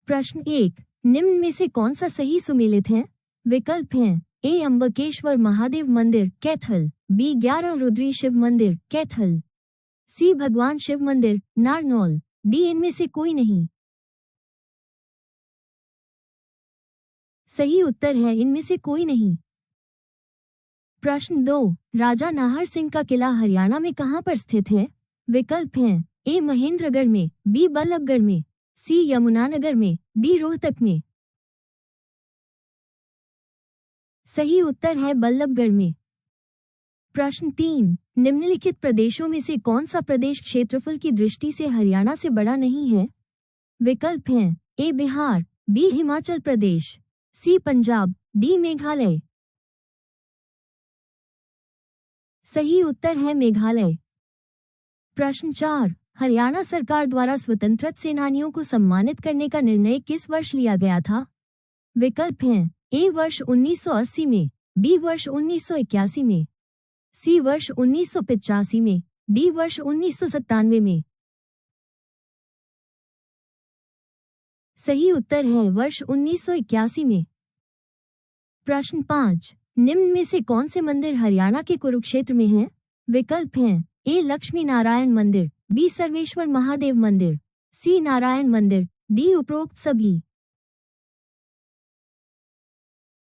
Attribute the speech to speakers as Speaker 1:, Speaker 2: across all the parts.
Speaker 1: प्रश्न 1, निम्न में से कौन सा सही सुमेलित है? विकल्प हैं ए अंबकेश्वर महादेव मंदिर कैथल, बी 11 रुद्री शिव मंदिर कैथल, सी भगवान शिव मंदिर नारनौल, डी इनमें से कोई नहीं। सही उत्तर है इनमें से कोई नहीं। प्रश्न 2, राजा नाहर सिंह का किला हरियाणा में कहां पर स्थित है? विकल्प हैं ए महेंद्रगढ़ में, बी बल्लभगढ़ में, सी यमुनानगर में, डी रोहतक में। सही उत्तर है बल्लभगढ़ में। प्रश्न 3, निम्नलिखित प्रदेशों में से कौन सा प्रदेश क्षेत्रफल की दृष्टि से हरियाणा से बड़ा नहीं है? विकल्प हैं ए बिहार, बी हिमाचल प्रदेश, सी पंजाब, डी मेघालय। सही उत्तर है मेघालय। प्रश्न 4, हरियाणा सरकार द्वारा स्वतंत्रता सेनानियों को सम्मानित करने का निर्णय किस वर्ष लिया गया था? विकल्प हैं ए वर्ष 1980 में, बी वर्ष 1981 में, सी वर्ष 1985 में, डी वर्ष 1997 में। सही उत्तर है वर्ष 1981 में। प्रश्न 5, निम्न में से कौन से मंदिर हरियाणा के कुरुक्षेत्र में हैं? विकल्प हैं ए लक्ष्मी नारायण मंदिर, बी सर्वेश्वर महादेव मंदिर, सी नारायण मंदिर, डी उपरोक्त सभी।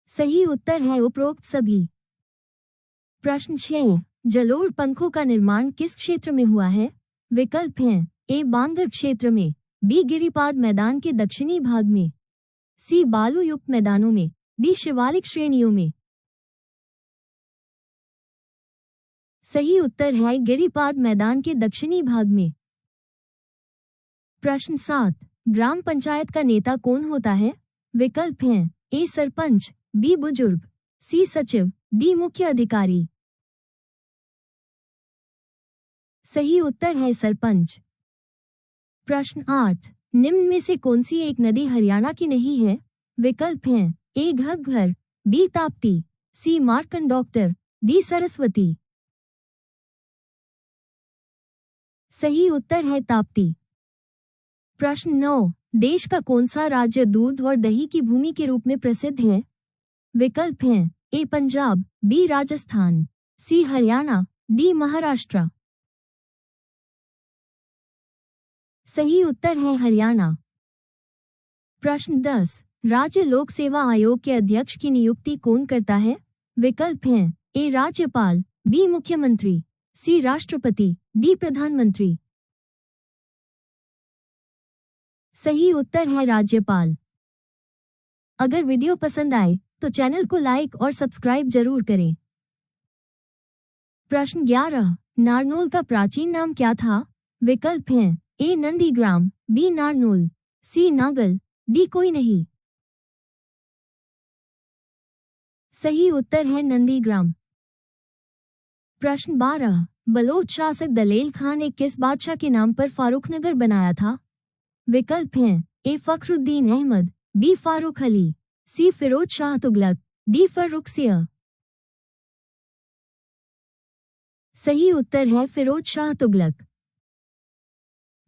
Speaker 1: सही उत्तर है उपरोक्त सभी। प्रश्न 6, जलोढ़ पंखों का निर्माण किस क्षेत्र में हुआ है? विकल्प हैं ए बांगर क्षेत्र में, बी गिरिपाद मैदान के दक्षिणी भाग में, सी बालू युक्त मैदानों में, डी शिवालिक श्रेणियों में। सही उत्तर है गिरिपाद मैदान के दक्षिणी भाग में। प्रश्न 7, ग्राम पंचायत का नेता कौन होता है? विकल्प हैं ए सरपंच, बी बुजुर्ग, सी सचिव, डी मुख्य अधिकारी। सही उत्तर है सरपंच। प्रश्न 8, निम्न में से कौन सी एक नदी हरियाणा की नहीं है? विकल्प हैं ए घग्गर, बी ताप्ती, सी मार्कंडोक्टर, डी सरस्वती। सही उत्तर है ताप्ती। प्रश्न 9, देश का कौन सा राज्य दूध और दही की भूमि के रूप में प्रसिद्ध है? विकल्प हैं ए पंजाब, बी राजस्थान, सी हरियाणा, डी महाराष्ट्र। सही उत्तर है हरियाणा। प्रश्न 10, राज्य लोक सेवा आयोग के अध्यक्ष की नियुक्ति कौन करता है? विकल्प हैं ए राज्यपाल, बी मुख्यमंत्री, सी राष्ट्रपति, डी प्रधानमंत्री। सही उत्तर है राज्यपाल। अगर वीडियो पसंद आए तो चैनल को लाइक और सब्सक्राइब जरूर करें। प्रश्न 11, नारनौल का प्राचीन नाम क्या था? विकल्प हैं ए नंदीग्राम, बी नारनौल, सी नागल, डी कोई नहीं। सही उत्तर है नंदीग्राम। प्रश्न 12, बलोच शासक दलेल खान ने किस बादशाह के नाम पर फारूखनगर बनाया था? विकल्प हैं ए फखरुद्दीन अहमद, बी फारूक अली, सी फिरोज शाह तुगलक, डी फर्रुखसिया। सही उत्तर है फिरोज शाह तुगलक।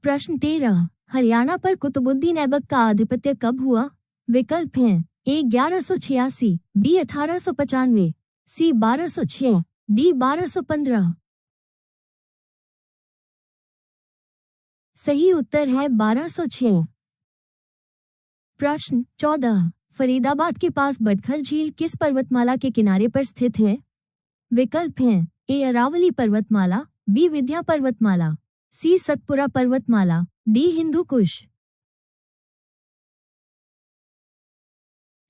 Speaker 1: प्रश्न 13, हरियाणा पर कुतुबुद्दीन ऐबक का आधिपत्य कब हुआ? विकल्प हैं ए 1186, बी 1895, सी 1206, डी 1215। सही उत्तर है 1206। प्रश्न 14, फरीदाबाद के पास बटखल झील किस पर्वतमाला के किनारे पर स्थित है? विकल्प हैं ए अरावली पर्वतमाला, बी विंध्य पर्वतमाला, सी सतपुरा पर्वतमाला, डी हिंदू कुश।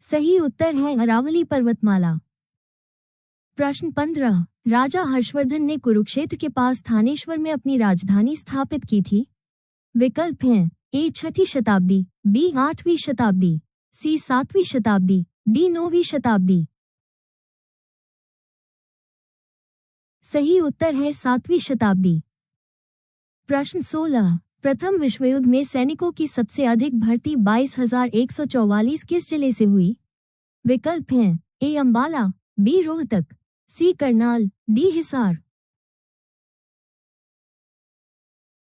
Speaker 1: सही उत्तर है अरावली पर्वतमाला। प्रश्न 15, राजा हर्षवर्धन ने कुरुक्षेत्र के पास थानेश्वर में अपनी राजधानी स्थापित की थी। विकल्प हैं ए 6वीं शताब्दी, बी 8वीं शताब्दी, सी 7वीं शताब्दी, डी 9वीं शताब्दी। सही उत्तर है 7वीं शताब्दी। प्रश्न 16, प्रथम विश्व युद्ध में सैनिकों की सबसे अधिक भर्ती 22,144 किस जिले से हुई? विकल्प हैं ए अंबाला, बी रोहतक, सी करनाल, डी हिसार।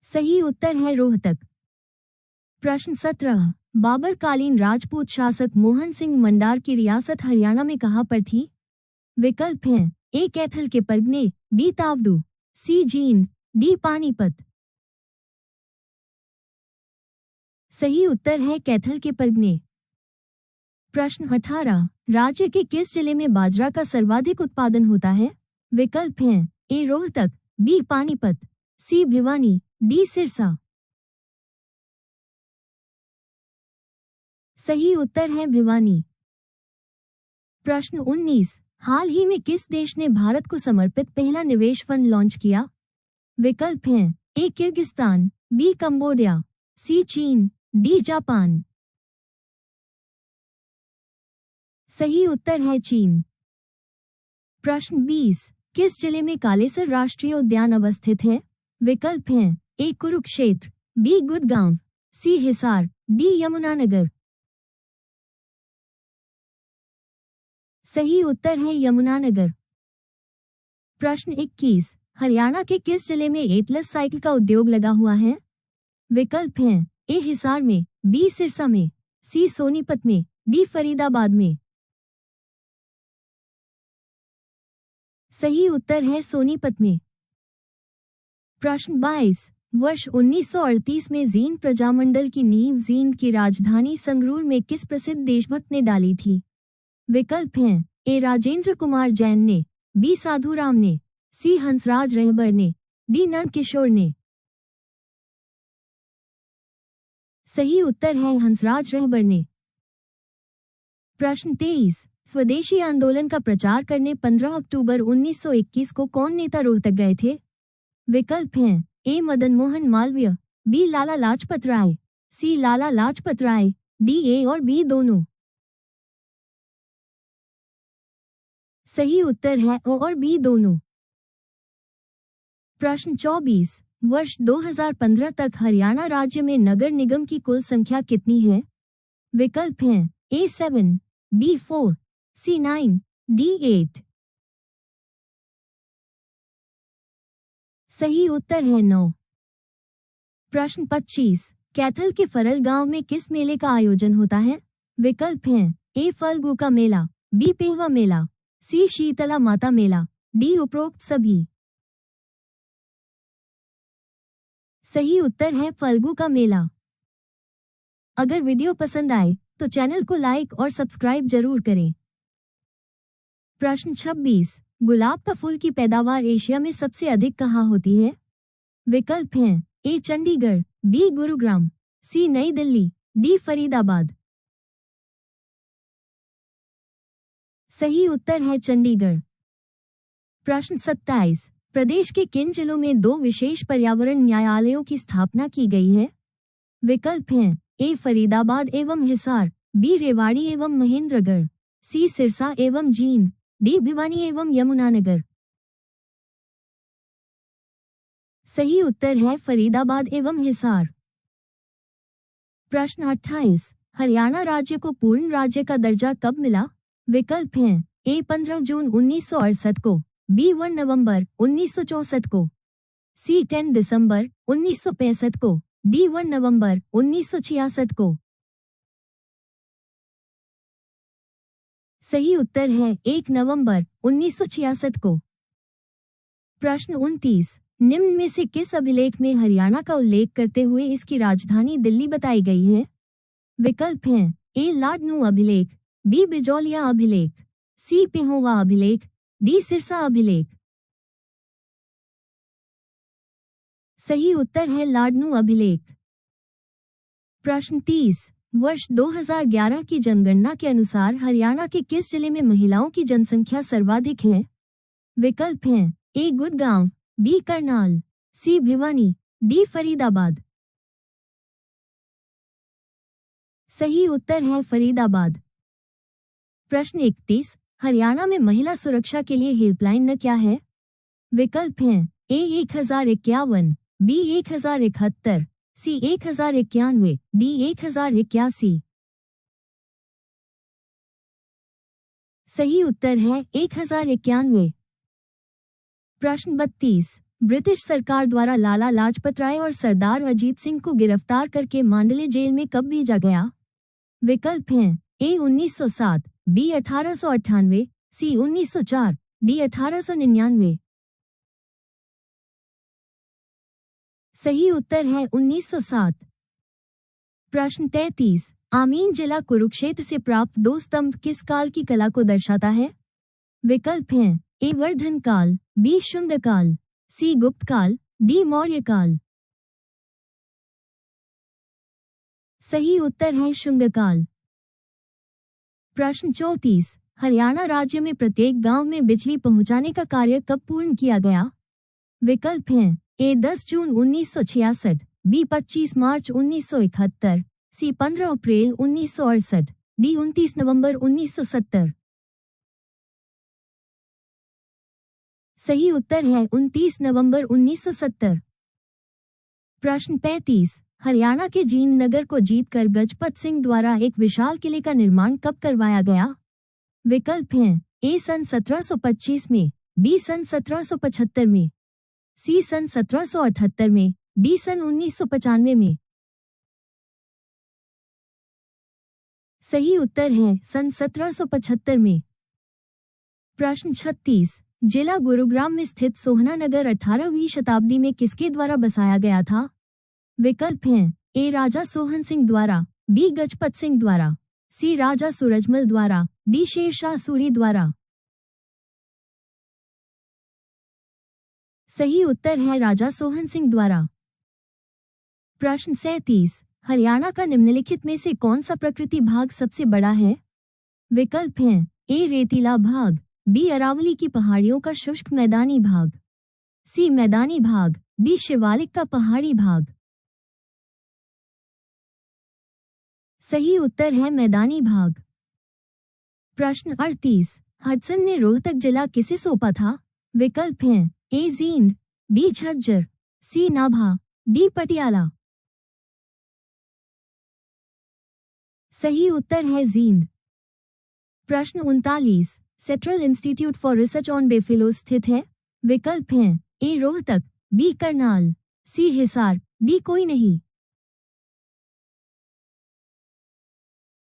Speaker 1: सही उत्तर है रोहतक। प्रश्न 17। बाबरकालीन राजपूत शासक मोहन सिंह मंडार की रियासत हरियाणा में कहाँ पर थी? विकल्प हैं ए कैथल के परगने, बी तावडू, सी जींद, डी पानीपत। सही उत्तर है कैथल के परगने। प्रश्न 18। राज्य के किस जिले में बाजरा का सर्वाधिक उत्पादन होता है? विकल्प हैं A Rohtak, B Panipat, C Bhiwani, D Sirsa. सही उत्तर है भिवानी। प्रश्न 19। हाल ही में किस देश ने भारत को समर्पित पहला निवेश फंड लॉन्च किया? विकल्प हैं ए किर्गिस्तान, बी कंबोडिया, सी चीन, डी जापान। सही उत्तर है चीन। प्रश्न 20। किस जिले में कालेसर राष्ट्रीय उद्यान अवस्थित है? विकल्प हैं ए कुरुक्षेत्र, बी गुड़गांव, सी हिसार, डी यमुनानगर। सही उत्तर है यमुनानगर। प्रश्न 21। हरियाणा के किस जिले में एटलस साइकिल का उद्योग लगा हुआ है? विकल्प हैं ए हिसार में, बी सिरसा में, सी सोनीपत में, डी फरीदाबाद में। सही उत्तर है सोनीपत में। प्रश्न 22। वर्ष 1938 में जींद प्रजामंडल की नींव जींद की राजधानी संगरूर में किस प्रसिद्ध देशभक्त ने डाली थी? विकल्प हैं ए राजेंद्र कुमार जैन ने, बी साधुराम ने, सी हंसराज रहबर ने, डी नंद किशोर ने। सही उत्तर है हंसराज रहबर ने। प्रश्न 23। स्वदेशी आंदोलन का प्रचार करने 15 अक्टूबर 1921 को कौन नेता रोहतक गए थे? विकल्प हैं A Madan Mohan Malviya, B Lala Lajpat Rai, C Lala Lajpat Rai, D A और बी दोनों। सही उत्तर है ओ और बी दोनों। प्रश्न 24। वर्ष 2015 तक हरियाणा राज्य में नगर निगम की कुल संख्या कितनी है? विकल्प हैं ए 7, बी 4, सी 9, डी 8। सही उत्तर है 9। प्रश्न 25। कैथल के फरल गांव में किस मेले का आयोजन होता है? विकल्प हैं ए फल्गु का मेला, बी पेहवा मेला, सी शीतला माता मेला, डी उपरोक्त सभी। सही उत्तर है फल्गु का मेला। अगर वीडियो पसंद आए तो चैनल को लाइक और सब्सक्राइब जरूर करें। प्रश्न 26। गुलाब का फूल की पैदावार एशिया में सबसे अधिक कहाँ होती है? विकल्प हैं ए चंडीगढ़, बी गुरुग्राम, सी नई दिल्ली, डी फरीदाबाद। सही उत्तर है चंडीगढ़। प्रश्न 27। प्रदेश के किन जिलों में 2 विशेष पर्यावरण न्यायालयों की स्थापना की गई है? विकल्प हैं ए फरीदाबाद एवं हिसार, बी रेवाड़ी एवं महेंद्रगढ़, सी सिरसा एवं जींद, डी भिवानी एवं यमुनानगर। सही उत्तर है फरीदाबाद एवं हिसार। प्रश्न 28। हरियाणा राज्य को पूर्ण राज्य का दर्जा कब मिला? विकल्प हैं ए 15 जून 1968 को, बी 1 नवंबर 1964 को, सी 10 दिसंबर 1965 को, डी 1 नवंबर 1966 को। सही उत्तर है 1 नवंबर 1966 को। प्रश्न 29। निम्न में से किस अभिलेख में हरियाणा का उल्लेख करते हुए इसकी राजधानी दिल्ली बताई गई है? विकल्प हैं ए लाडनू अभिलेख, बी बिजौलिया अभिलेख, सी पेहोवा अभिलेख, डी सिरसा अभिलेख। सही उत्तर है लाडनू अभिलेख। प्रश्न 30। वर्ष 2011 की जनगणना के अनुसार हरियाणा के किस जिले में महिलाओं की जनसंख्या सर्वाधिक है? विकल्प हैं ए गुड़गांव, बी करनाल, सी भिवानी, डी फरीदाबाद। सही उत्तर है फरीदाबाद। प्रश्न 31। हरियाणा में महिला सुरक्षा के लिए हेल्पलाइन न क्या है? विकल्प हैं ए 1051, बी 1071, सी 1091, डी 1081। सही उत्तर है 1091। प्रश्न 32। ब्रिटिश सरकार द्वारा लाला लाजपत राय और सरदार अजीत सिंह को गिरफ्तार करके मांडले जेल में कब भेजा गया? विकल्प हैं ए 1907, बी 1898, सी 1904, डी 1899। सही उत्तर है 1907। प्रश्न 33, आमीन जिला कुरुक्षेत्र से प्राप्त 2 स्तंभ किस काल की कला को दर्शाता है? विकल्प हैं ए वर्धन काल, बी शुंग काल, सी गुप्त काल, डी मौर्य काल। सही उत्तर है शुंग काल। प्रश्न 34, हरियाणा राज्य में प्रत्येक गांव में बिजली पहुंचाने का कार्य कब पूर्ण किया गया? विकल्प हैं ए 10 जून 1966, बी 25 मार्च 1971, सी 15 अप्रैल 1968, डी 29 नवंबर 1970। सही उत्तर है 29 नवंबर 1970। प्रश्न 35, हरियाणा के जींद नगर को जीतकर गजपत सिंह द्वारा एक विशाल किले का निर्माण कब करवाया गया? विकल्प हैं ए सन 1725 में, बी सन 1775 में, सी सन 1778 में, डी सन 1995 में। सही उत्तर है सन 1775 में। प्रश्न 36, जिला गुरुग्राम में स्थित सोहना नगर 18वीं शताब्दी में किसके द्वारा बसाया गया था? विकल्प हैं ए राजा सोहन सिंह द्वारा, बी गजपत सिंह द्वारा, सी राजा सूरजमल द्वारा, डी शेरशाह सूरी द्वारा। सही उत्तर है राजा सोहन सिंह द्वारा। प्रश्न 37, हरियाणा का निम्नलिखित में से कौन सा प्रकृति भाग सबसे बड़ा है? विकल्प हैं ए रेतीला भाग, बी अरावली की पहाड़ियों का शुष्क मैदानी भाग, सी मैदानी भाग, डी शिवालिक का पहाड़ी भाग। सही उत्तर है मैदानी भाग। प्रश्न 38, हडसन ने रोहतक जिला किसे सौंपा था? विकल्प हैं A Jind, B Jhajjar, C Nabha, D Patiala. सही उत्तर है जींद। प्रश्न 39, central institute for research on buffalo स्थित है? विकल्प हैं A Rohtak, B Karnal, C Hisar, D कोई नहीं।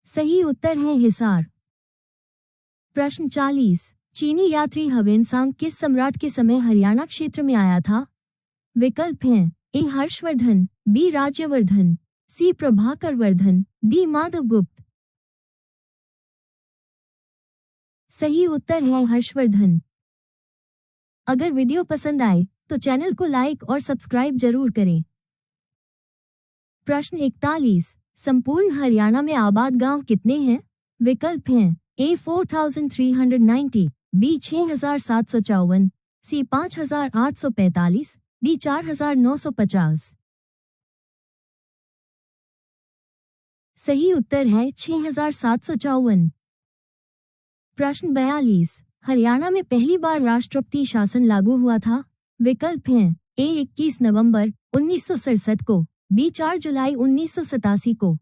Speaker 1: सही उत्तर है हिसार। प्रश्न 40, चीनी यात्री ह्वेनसांग किस सम्राट के समय हरियाणा क्षेत्र में आया था? विकल्प हैं ए हर्षवर्धन, बी राज्यवर्धन, सी प्रभाकर वर्धन, डी माधवगुप्त। सही उत्तर है हर्षवर्धन। अगर वीडियो पसंद आए तो चैनल को लाइक और सब्सक्राइब जरूर करें। प्रश्न 41, संपूर्ण हरियाणा में आबाद गांव कितने हैं? विकल्प हैं ए 4390, बी 6754, सी 5845, डी 4950। सही उत्तर है 6754। प्रश्न 42, हरियाणा में पहली बार राष्ट्रपति शासन लागू हुआ था? विकल्प हैं ए 21 नवंबर 1967 को, बी 4 जुलाई 1987 को,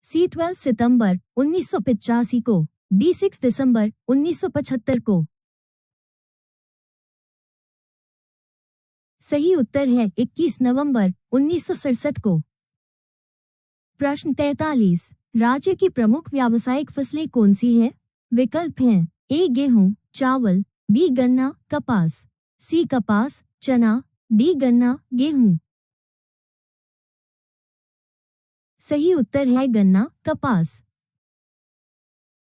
Speaker 1: सी 12 सितंबर 1985 को, डी 6 दिसंबर 1975 को। सही उत्तर है 21 नवंबर 1967 को। प्रश्न 43, राज्य की प्रमुख व्यावसायिक फसलें कौन सी है? विकल्प हैं ए गेहूं, चावल, बी गन्ना, कपास, सी कपास, चना, डी गन्ना, गेहूं। सही उत्तर है गन्ना, कपास।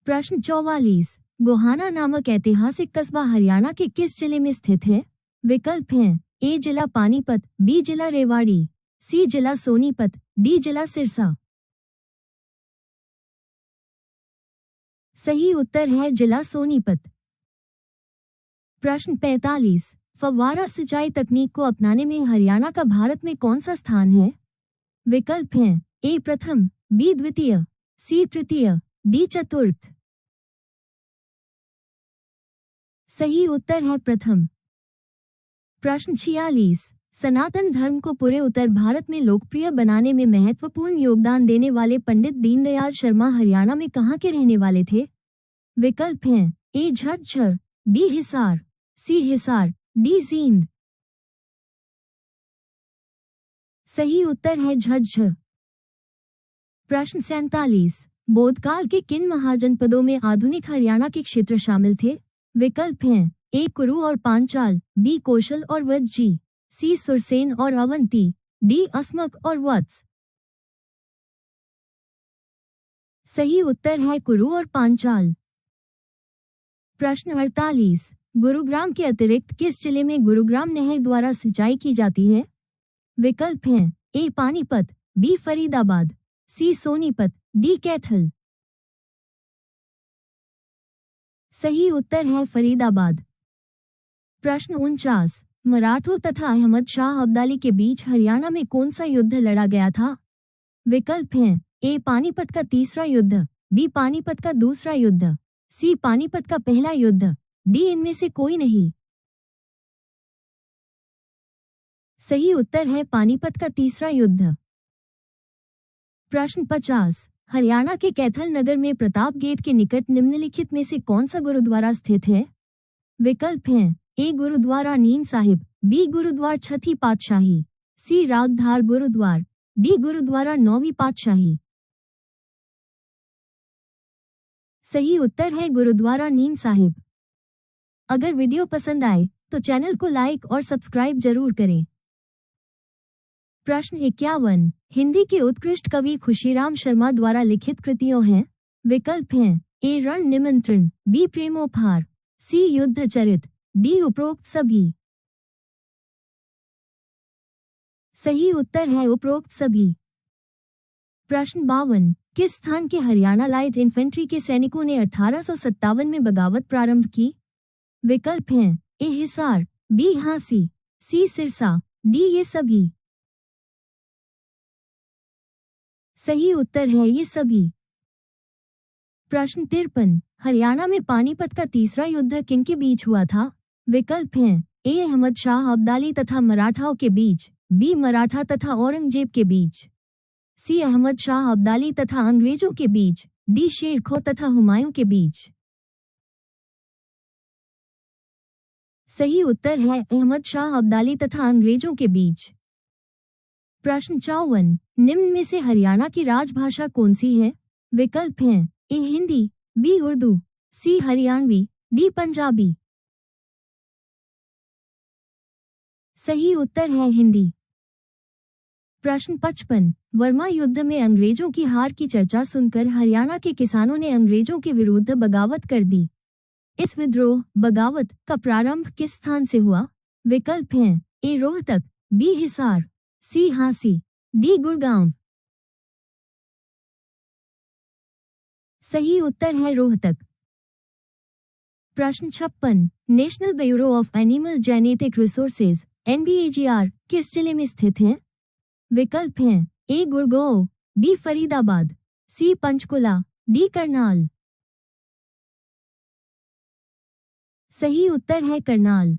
Speaker 1: प्रश्न 44, गोहाना नामक ऐतिहासिक कस्बा हरियाणा के किस जिले में स्थित है? विकल्प हैं ए जिला पानीपत, बी जिला रेवाड़ी, सी जिला सोनीपत, डी जिला सिरसा। सही उत्तर है जिला सोनीपत। प्रश्न 45, फव्वारा सिंचाई तकनीक को अपनाने में हरियाणा का भारत में कौन सा स्थान है? विकल्प हैं ए प्रथम, बी द्वितीय, सी तृतीय, डी चतुर्थ। सही उत्तर है प्रथम। प्रश्न 46, सनातन धर्म को पूरे उत्तर भारत में लोकप्रिय बनाने में महत्वपूर्ण योगदान देने वाले पंडित दीनदयाल शर्मा हरियाणा में कहाँ के रहने वाले थे? विकल्प हैं ए झज्जर, बी हिसार, सी हिसार, डी जींद। सही उत्तर है झज्जर। प्रश्न 47, बोधकाल के किन महाजनपदों में आधुनिक हरियाणा के क्षेत्र शामिल थे? विकल्प हैं ए कुरु और पांचाल, बी कौशल और वज्जी, सी सुरसेन और अवंती, डी असमक और वत्स। सही उत्तर है कुरु और पांचाल। प्रश्न 48, गुरुग्राम के अतिरिक्त किस जिले में गुरुग्राम नहर द्वारा सिंचाई की जाती है? विकल्प हैं ए पानीपत, बी फरीदाबाद, सी सोनीपत, डी कैथल। सही उत्तर है फरीदाबाद। प्रश्न 49, मराठों तथा अहमद शाह अब्दाली के बीच हरियाणा में कौन सा युद्ध लड़ा गया था? विकल्प हैं ए पानीपत का तीसरा युद्ध, बी पानीपत का दूसरा युद्ध, सी पानीपत का पहला युद्ध, डी इनमें से कोई नहीं। सही उत्तर है पानीपत का तीसरा युद्ध। प्रश्न 50, हरियाणा के कैथल नगर में प्रताप गेट के निकट निम्नलिखित में से कौन सा गुरुद्वारा स्थित है? विकल्प हैं ए गुरुद्वारा नीम साहिब, बी गुरुद्वार छठी पातशाही, सी रागधार गुरुद्वार, डी गुरुद्वारा नौवीं पातशाही। सही उत्तर है गुरुद्वारा नीम साहिब। अगर वीडियो पसंद आए तो चैनल को लाइक और सब्सक्राइब जरूर करें। प्रश्न 51, हिंदी के उत्कृष्ट कवि खुशीराम शर्मा द्वारा लिखित कृतियों हैं? विकल्प हैं ए रण निमंत्रण, बी प्रेमोपहार, सी युद्ध चरित, डी उपरोक्त सभी। सही उत्तर है उपरोक्त सभी। प्रश्न 52, किस स्थान के हरियाणा लाइट इन्फेंट्री के सैनिकों ने 1857 में बगावत प्रारंभ की? विकल्प हैं ए हिसार, बी हांसी, सी सिरसा, डी ये सभी। सही उत्तर है ये सभी। प्रश्न 53, हरियाणा में पानीपत का तीसरा युद्ध किनके बीच हुआ था? विकल्प हैं ए अहमद शाह अब्दाली तथा मराठाओं के बीच, बी मराठा तथा औरंगजेब के बीच, सी अहमद शाह अब्दाली तथा अंग्रेजों के बीच, डी शेर खो तथा हुमायूं के बीच। सही उत्तर है अहमद शाह अब्दाली तथा अंग्रेजों के बीच। प्रश्न 54, निम्न में से हरियाणा की राजभाषा कौन सी है? विकल्प हैं ए हिंदी, बी उर्दू, सी हरियाणवी, डी पंजाबी। सही उत्तर है हिंदी। प्रश्न 55, वर्मा युद्ध में अंग्रेजों की हार की चर्चा सुनकर हरियाणा के किसानों ने अंग्रेजों के विरुद्ध बगावत कर दी। इस विद्रोह बगावत का प्रारंभ किस स्थान से हुआ? विकल्प हैं A Rohtak, B Hisar, C Hansi, D Gurgaon. सही उत्तर है रोहतक। प्रश्न 56, national bureau of animal genetic resources NBAGR किस जिले में स्थित है? विकल्प हैं ए गुड़गांव, बी फरीदाबाद, सी पंचकुला, डी करनाल। सही उत्तर है करनाल।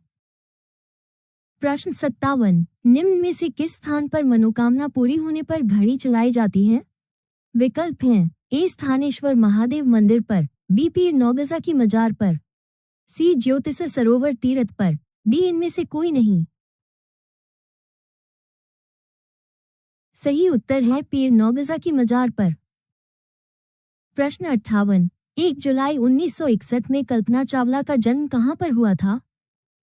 Speaker 1: प्रश्न 57, निम्न में से किस स्थान पर मनोकामना पूरी होने पर घड़ी चढ़ाई जाती है? विकल्प हैं ए स्थानेश्वर महादेव मंदिर पर, बी पीर नौगजा की मजार पर, सी ज्योतिष सरोवर तीर्थ पर, डी इनमें से कोई नहीं। सही उत्तर है पीर नौगजा की मजार पर। प्रश्न 58, 1 जुलाई 1961 में कल्पना चावला का जन्म कहां पर हुआ था?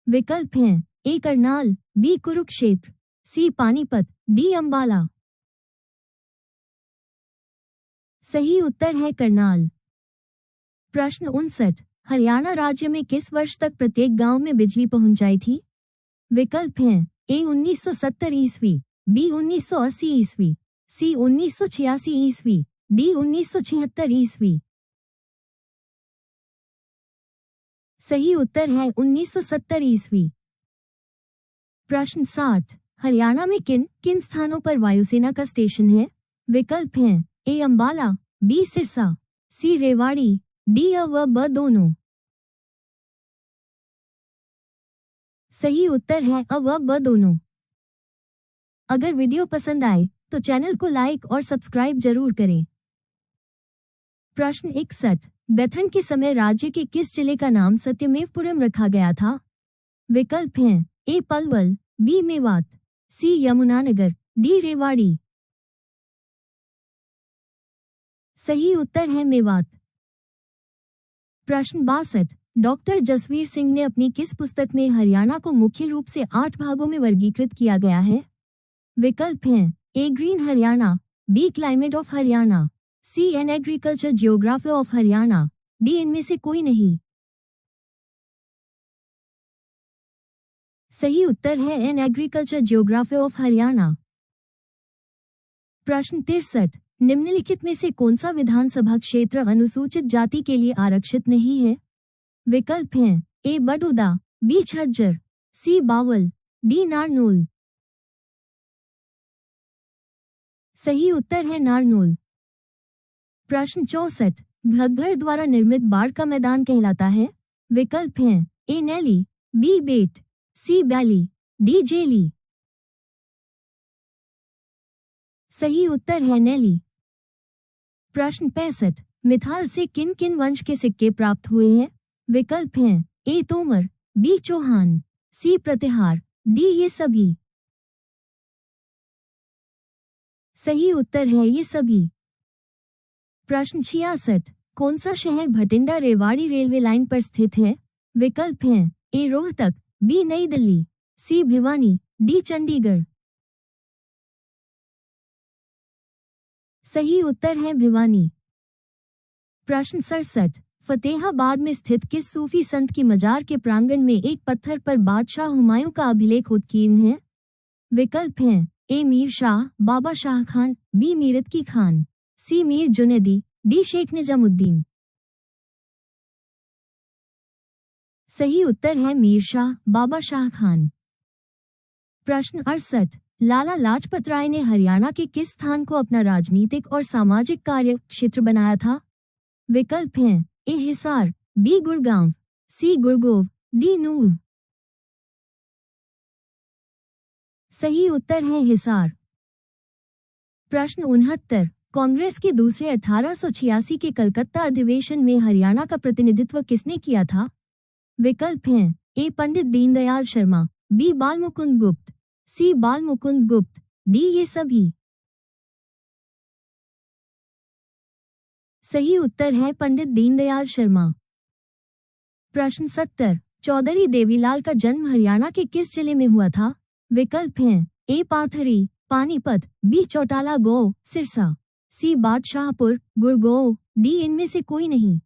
Speaker 1: विकल्प हैं ए करनाल, बी कुरुक्षेत्र, सी पानीपत, डी अंबाला। सही उत्तर है करनाल। प्रश्न 59, हरियाणा राज्य में किस वर्ष तक प्रत्येक गांव में बिजली पहुंचाई थी? विकल्प हैं ए 1970 ईस्वी, बी 1980 ईस्वी, सी 1986 ईस्वी, डी 1976 ईस्वी। सही उत्तर है 1970 ईस्वी। प्रश्न 60, हरियाणा में किन किन स्थानों पर वायुसेना का स्टेशन है? विकल्प हैं ए अंबाला, बी सिरसा, सी रेवाड़ी, डी अ व ब दोनों। सही उत्तर है अ व ब दोनों। अगर वीडियो पसंद आए तो चैनल को लाइक और सब्सक्राइब जरूर करें। प्रश्न 61, गठन के समय राज्य के किस जिले का नाम सत्यमेवपुरम रखा गया था? विकल्प हैं ए पलवल, बी मेवात, सी यमुनानगर, डी रेवाड़ी। सही उत्तर है मेवात। प्रश्न 62। डॉक्टर जसवीर सिंह ने अपनी किस पुस्तक में हरियाणा को मुख्य रूप से 8 भागों में वर्गीकृत किया गया है? विकल्प हैं A green Haryana, B climate of Haryana, C an agriculture geography of Haryana, D इनमें से कोई नहीं। सही उत्तर है an agriculture geography of Haryana. प्रश्न 63। निम्नलिखित में से कौन सा विधानसभा क्षेत्र अनुसूचित जाति के लिए आरक्षित नहीं है? विकल्प हैं ए बड़ौदा, बी झज्जर, सी बावल, डी नारनौल। सही उत्तर है नारनौल। प्रश्न 64। घग्गर द्वारा निर्मित बाढ़ का मैदान कहलाता है? विकल्प हैं ए नैली, बी बेट, सी बैली, डी जेली। सही उत्तर है नैली। प्रश्न 65। मिथाल से किन किन वंश के सिक्के प्राप्त हुए हैं? विकल्प हैं ए तोमर, बी चौहान, सी प्रतिहार, डी ये सभी। सही उत्तर है ये सभी। प्रश्न 66। कौन सा शहर भटिंडा रेवाड़ी रेलवे लाइन पर स्थित है? विकल्प हैं ए रोहतक, बी नई दिल्ली, सी भिवानी, डी चंडीगढ़। सही उत्तर है भिवानी। प्रश्न 67। फतेहाबाद में स्थित किस सूफी संत की मजार के प्रांगण में एक पत्थर पर बादशाह हुमायूं का अभिलेख उत्कीर्ण है? विकल्प हैं ए मीर शाह, बाबा शाह खान, बी मीरत की खान, सी मीर जुनैदी, डी शेख निजामुद्दीन। सही उत्तर है मीर शाह, बाबा शाह खान। प्रश्न 68। लाला लाजपत राय ने हरियाणा के किस स्थान को अपना राजनीतिक और सामाजिक कार्य क्षेत्र बनाया था? विकल्प हैं ए हिसार, बी गुड़गांव, सी गुड़गांव, डी नूंह। सही उत्तर है हिसार। प्रश्न 69। कांग्रेस के दूसरे 1886 के कलकत्ता अधिवेशन में हरियाणा का प्रतिनिधित्व किसने किया था? विकल्प हैं ए पंडित दीनदयाल शर्मा, बी बालमुकुंद गुप्त, सी बालमुकुंद गुप्त, डी ये सभी। सही उत्तर है पंडित दीनदयाल शर्मा। प्रश्न 70। चौधरी देवीलाल का जन्म हरियाणा के किस जिले में हुआ था? विकल्प हैं ए पाथरी, पानीपत, बी चौटाला गो, सिरसा, सी बादशाहपुर, गुड़गांव, डी इनमें से कोई नहीं।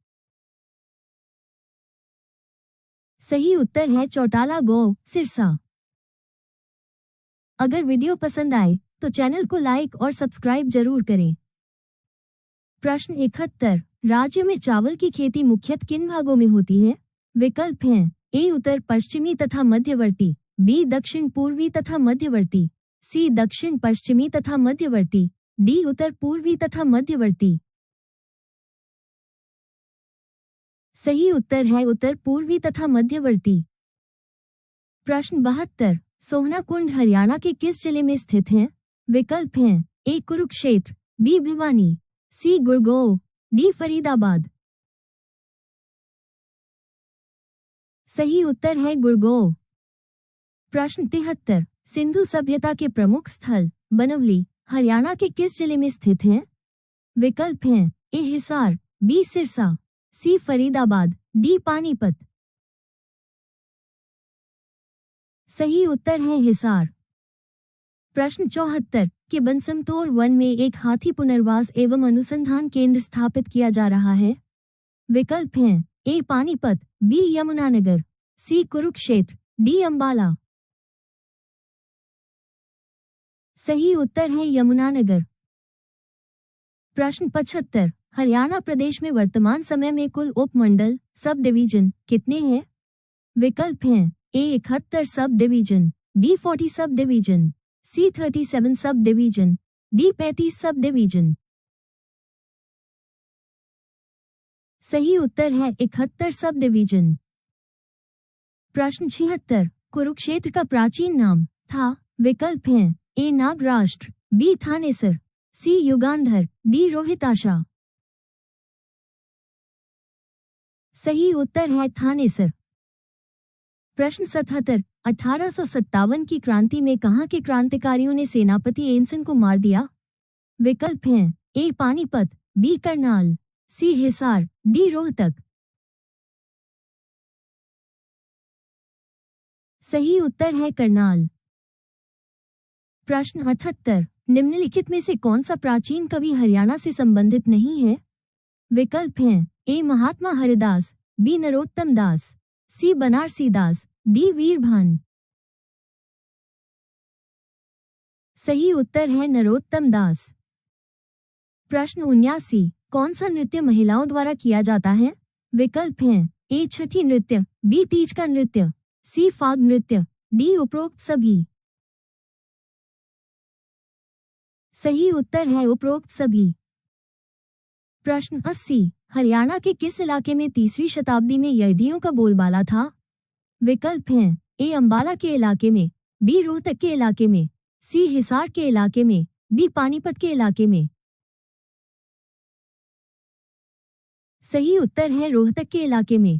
Speaker 1: सही उत्तर है चौटाला गो, सिरसा। अगर वीडियो पसंद आए तो चैनल को लाइक और सब्सक्राइब जरूर करें। प्रश्न 71। राज्य में चावल की खेती मुख्यतः किन भागों में होती है? विकल्प हैं ए उत्तर पश्चिमी तथा मध्यवर्ती, बी दक्षिण पूर्वी तथा मध्यवर्ती, सी दक्षिण पश्चिमी तथा मध्यवर्ती, डी उत्तर पूर्वी तथा मध्यवर्ती। सही उत्तर है उत्तर पूर्वी तथा मध्यवर्ती। प्रश्न 72। सोहना कुंड हरियाणा के किस जिले में स्थित है? विकल्प हैं ए कुरुक्षेत्र, बी भिवानी, सी गुड़गांव, डी फरीदाबाद। सही उत्तर है गुड़गांव। प्रश्न 73। सिंधु सभ्यता के प्रमुख स्थल बनवली हरियाणा के किस जिले में स्थित हैं? विकल्प हैं ए हिसार, बी सिरसा, सी फरीदाबाद, डी पानीपत। सही उत्तर है हिसार। प्रश्न 74। के बनसमतोर वन में एक हाथी पुनर्वास एवं अनुसंधान केंद्र स्थापित किया जा रहा है? विकल्प हैं ए पानीपत, बी यमुनानगर, सी कुरुक्षेत्र, डी अंबाला। सही उत्तर है यमुनानगर। प्रश्न 75। हरियाणा प्रदेश में वर्तमान समय में कुल उपमंडल सब डिवीजन कितने हैं? विकल्प हैं ए 71 sub division, B 40 sub division, सी 37 sub division, D 35 sub division. सही उत्तर है 71 सब डिवीजन। प्रश्न 76। कुरुक्षेत्र का प्राचीन नाम था? विकल्प हैं ए नागराष्ट्र, बी थानेसर, सी युगांधर, डी रोहिताशा। सही उत्तर है थानेसर। प्रश्न 77। 1857 की क्रांति में कहाँ के क्रांतिकारियों ने सेनापति एनसन को मार दिया? विकल्प हैं ए Panipat, B Karnal, C Hisar, D Rohtak. सही उत्तर है करनाल। प्रश्न 78, निम्नलिखित में से कौन सा प्राचीन कवि हरियाणा से संबंधित नहीं है? विकल्प हैं ए महात्मा हरिदास, बी नरोत्तम दास, सी बनारसी दास, डी वीरभान। सही उत्तर है नरोत्तम दास। प्रश्न 79, कौन सा नृत्य महिलाओं द्वारा किया जाता है? विकल्प हैं ए छठी नृत्य, बी तीज का नृत्य, सी फाग नृत्य, डी उपरोक्त सभी। सही उत्तर है उपरोक्त सभी। प्रश्न 80, हरियाणा के किस इलाके में 3वीं शताब्दी में यैदियों का बोलबाला था? विकल्प हैं ए अंबाला के इलाके में, बी रोहतक के इलाके में, सी हिसार के इलाके में, डी पानीपत के इलाके में। सही उत्तर है रोहतक के इलाके में।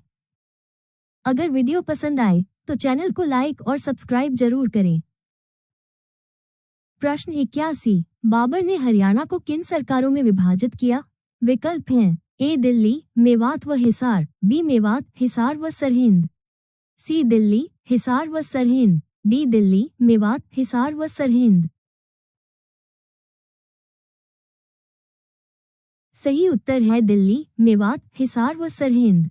Speaker 1: अगर वीडियो पसंद आए तो चैनल को लाइक और सब्सक्राइब जरूर करें। प्रश्न 81, बाबर ने हरियाणा को किन सरकारों में विभाजित किया? विकल्प हैं ए दिल्ली, मेवात व हिसार, बी मेवात, हिसार व सरहिंद, सी दिल्ली, हिसार व सरहिंद, डी दिल्ली, मेवात, हिसार व सरहिंद। सही उत्तर है दिल्ली, मेवात, हिसार व सरहिंद।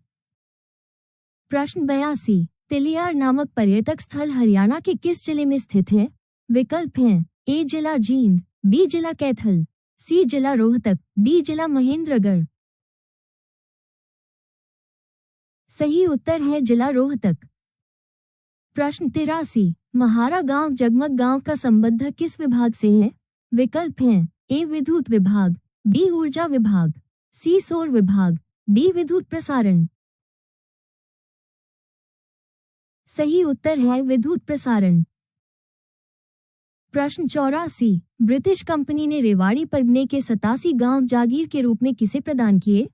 Speaker 1: प्रश्न 82, तिलियार नामक पर्यटक स्थल हरियाणा के किस जिले में स्थित है? विकल्प हैं ए जिला जींद, बी जिला कैथल, सी जिला रोहतक, डी जिला महेंद्रगढ़। सही उत्तर है जिला रोहतक। प्रश्न 83, महारा गांव जगमग गांव का संबंध किस विभाग से है? विकल्प हैं ए विद्युत विभाग, बी ऊर्जा विभाग, सी सौर विभाग, डी विद्युत प्रसारण। सही उत्तर है विद्युत प्रसारण। प्रश्न 84, ब्रिटिश कंपनी ने रेवाड़ी परगने के 87 गांव जागीर के रूप में किसे प्रदान किए?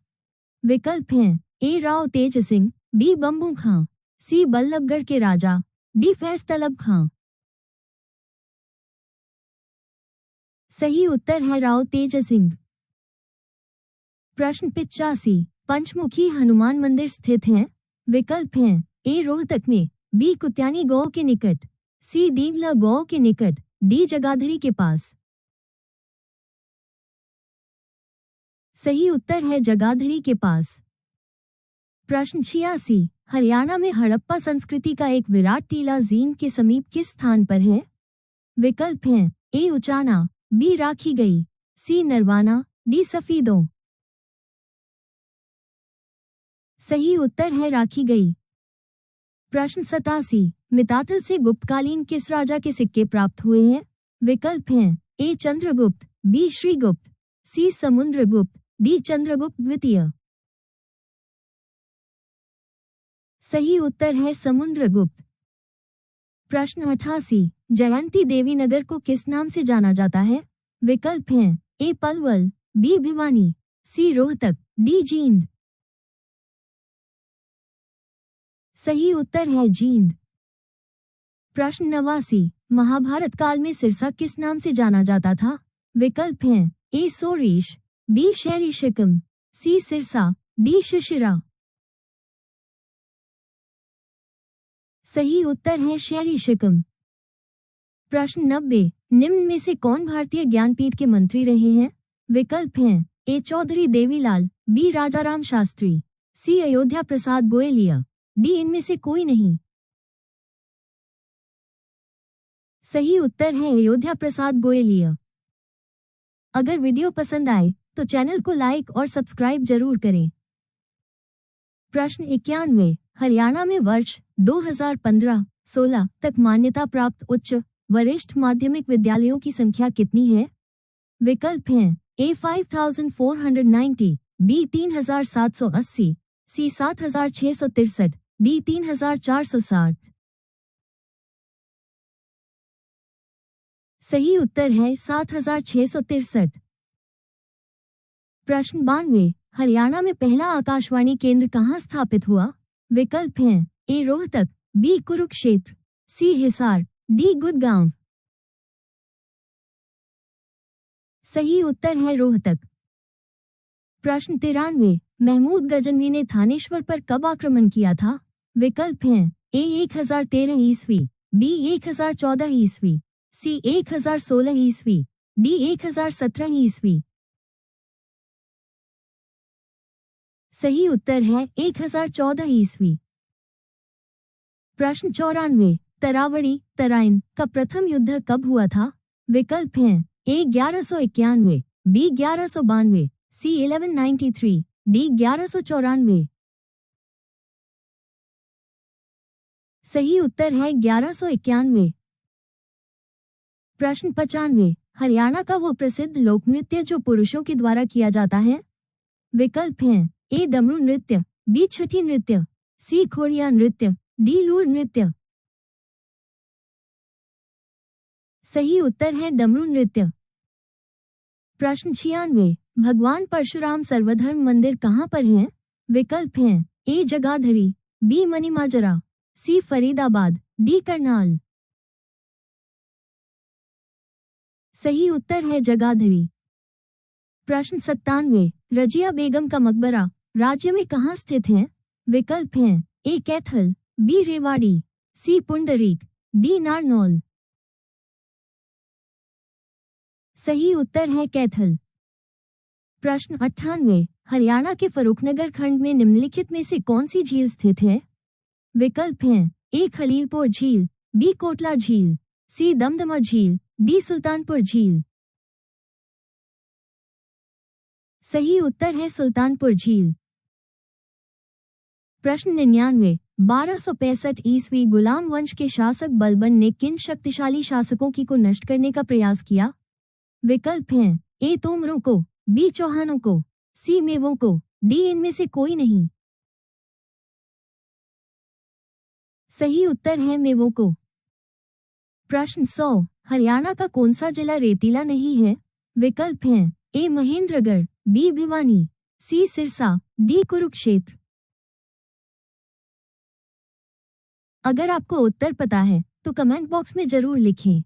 Speaker 1: विकल्प हैं ए राव तेज सिंह, बी बम्बू खां, सी बल्लभगढ़ के राजा, डी फैज तलब खां। सही उत्तर है राव तेज सिंह। प्रश्न 85, पंचमुखी हनुमान मंदिर स्थित है? विकल्प हैं ए रोहतक में, बी कुत्यानी गांव के निकट, सी डींगला गांव के निकट, डी जगाधरी के पास। सही उत्तर है जगाधरी के पास। प्रश्न 86, हरियाणा में हड़प्पा संस्कृति का एक विराट टीला जींद के समीप किस स्थान पर है? विकल्प हैं ए उचाना, बी राखी गई, सी नरवाना, डी सफीदों। सही उत्तर है राखी गई। प्रश्न 87, मितातल से गुप्तकालीन किस राजा के सिक्के प्राप्त हुए हैं? विकल्प हैं ए चंद्रगुप्त, बी श्रीगुप्त, सी समुद्रगुप्त, डी चंद्रगुप्त द्वितीय। सही उत्तर है समुद्रगुप्त। प्रश्न 88, जयंती देवी नगर को किस नाम से जाना जाता है? विकल्प हैं ए पलवल, बी भिवानी, सी रोहतक, डी जींद। सही उत्तर है जींद। प्रश्न 89, महाभारत काल में सिरसा किस नाम से जाना जाता था? विकल्प हैं ए सोरेश, बी शैरी शिकम, सी सिरसा, डी शिशिरा। सही उत्तर है शैरी शिकम। प्रश्न 90, निम्न में से कौन भारतीय ज्ञानपीठ के मंत्री रहे हैं? विकल्प हैं ए चौधरी देवीलाल, बी राजाराम शास्त्री, सी अयोध्या प्रसाद गोयलिया, डी इनमें से कोई नहीं। सही उत्तर है अयोध्या प्रसाद गोयलिया। अगर वीडियो पसंद आए तो चैनल को लाइक और सब्सक्राइब जरूर करें। प्रश्न 91, हरियाणा में वर्ष 2015-16 तक मान्यता प्राप्त उच्च वरिष्ठ माध्यमिक विद्यालयों की संख्या कितनी है? विकल्प हैं ए 5490, बी 3780, सी 7663, डी 3460। सही उत्तर है 7663। प्रश्न 92, हरियाणा में पहला आकाशवाणी केंद्र कहाँ स्थापित हुआ? विकल्प हैं A Rohtak, B Kurukshetra, C Hisar, D Gurgaon. सही उत्तर है रोहतक। प्रश्न 93, महमूद गजनवी ने थानेश्वर पर कब आक्रमण किया था? विकल्प हैं ए 1013 ईस्वी, बी 1014 ईस्वी, सी 1016 ईस्वी, डी 1017 ईस्वी। सही उत्तर है 1014 ईस्वी। प्रश्न 94, तरावड़ी तराइन का प्रथम युद्ध कब हुआ था? विकल्प हैं ए 1191, बी 1192, सी 1193, डी 1194। सही उत्तर है 1191। प्रश्न 95, हरियाणा का वो प्रसिद्ध लोक नृत्य जो पुरुषों के द्वारा किया जाता है? विकल्प हैं ए डमरू नृत्य, बी छठी नृत्य, सी खोड़िया नृत्य, डी लूर नृत्य। सही उत्तर है डमरू नृत्य। प्रश्न 96, भगवान परशुराम सर्वधर्म मंदिर कहाँ पर है? विकल्प हैं ए जगाधरी, बी मनीमाजरा, सी फरीदाबाद, डी करनाल। सही उत्तर है जगाधरी। प्रश्न 97, रजिया बेगम का मकबरा राज्य में कहाँ स्थित है? विकल्प हैं ए कैथल, बी रेवाड़ी, सी पुंडरीक, डी नारनौल। सही उत्तर है कैथल। प्रश्न 98, हरियाणा के फर्रुखनगर खंड में निम्नलिखित में से कौन सी झील स्थित है? विकल्प हैं ए खलीलपुर झील, बी कोटला झील, सी दमदमा झील, डी सुल्तानपुर झील। सही उत्तर है सुल्तानपुर झील। प्रश्न 99, 1265 ईस्वी गुलाम वंश के शासक बलबन ने किन शक्तिशाली शासकों को नष्ट करने का प्रयास किया? विकल्प हैं ए तोमरों को, बी चौहानों को, सी मेवों को, डी इनमें से कोई नहीं। सही उत्तर है मेवों को। प्रश्न 100, हरियाणा का कौन सा जिला रेतीला नहीं है? विकल्प हैं ए महेंद्रगढ़, बी भिवानी, सी सिरसा, डी कुरुक्षेत्र। अगर आपको उत्तर पता है तो कमेंट बॉक्स में जरूर लिखें।